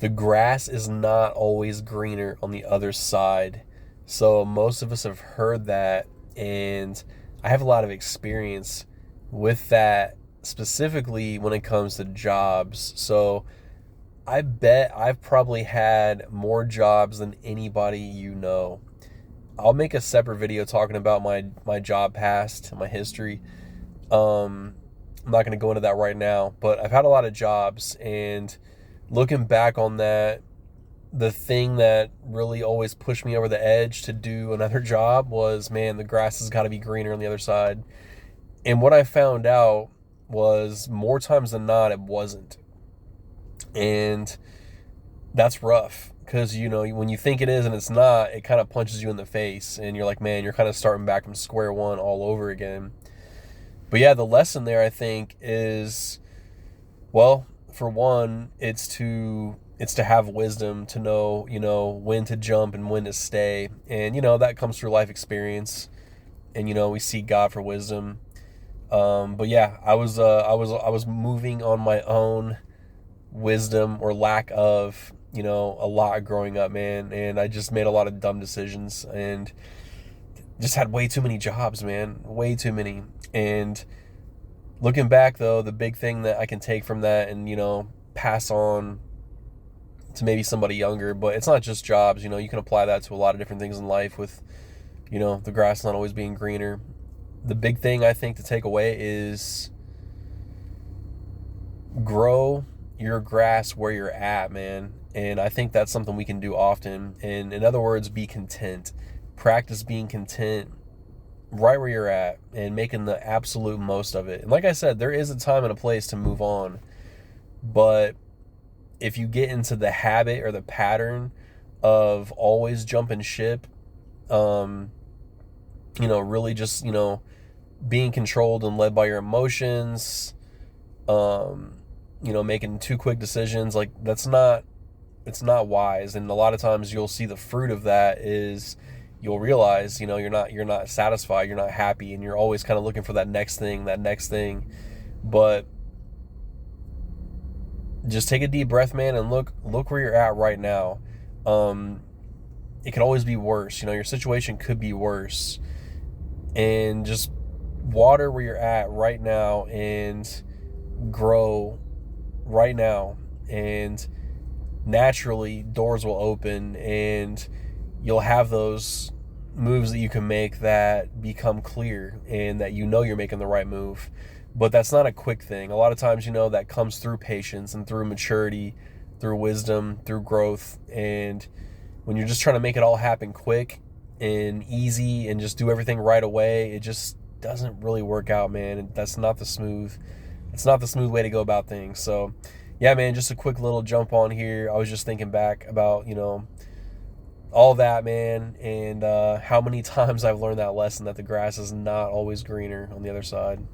The grass is not always greener on the other side. So most of us have heard that, and I have a lot of experience with that, specifically when it comes to jobs. So I bet I've probably had more jobs than anybody you know. I'll make a separate video talking about my job past, my history. Um, I'm not going to go into that right now, but I've had a lot of jobs, and looking back on that, the thing that really always pushed me over the edge to do another job was, man, the grass has got to be greener on the other side. And what I found out was more times than not, it wasn't. And that's rough because, when you think it is and it's not, it kind of punches you in the face. And you're like, man, you're kind of starting back from square one all over again. But yeah, the lesson there, I think, is, well, for one, it's to have wisdom to know, when to jump and when to stay. And, that comes through life experience. And, we seek God for wisdom. But yeah, I was moving on my own wisdom or lack of, a lot growing up, man. And I just made a lot of dumb decisions and just had way too many jobs, man. Way too many. And looking back, though, the big thing that I can take from that and, pass on to maybe somebody younger, but it's not just jobs, you can apply that to a lot of different things in life with, the grass not always being greener. The big thing I think to take away is grow your grass where you're at, man. And I think that's something we can do often. And in other words, be content. Practice being content right where you're at and making the absolute most of it. And like I said, there is a time and a place to move on. But if you get into the habit or the pattern of always jumping ship, um, really just, being controlled and led by your emotions, um, making too quick decisions, like it's not wise. And a lot of times you'll see the fruit of that is you'll realize, you're not satisfied, you're not happy, and you're always kind of looking for that next thing, that next thing. But just take a deep breath, man, and look where you're at right now. Um, it could always be worse. Your situation could be worse, and just water where you're at right now and grow right now, and naturally doors will open and you'll have those moves that you can make that become clear and that you're making the right move. But that's not a quick thing. A lot of times, that comes through patience and through maturity, through wisdom, through growth. And when you're just trying to make it all happen quick and easy and just do everything right away, it just doesn't really work out, man. That's not the smooth it's not the smooth way to go about things. So yeah, man, just a quick little jump on here. I was just thinking back about, all that, man, and how many times I've learned that lesson that the grass is not always greener on the other side.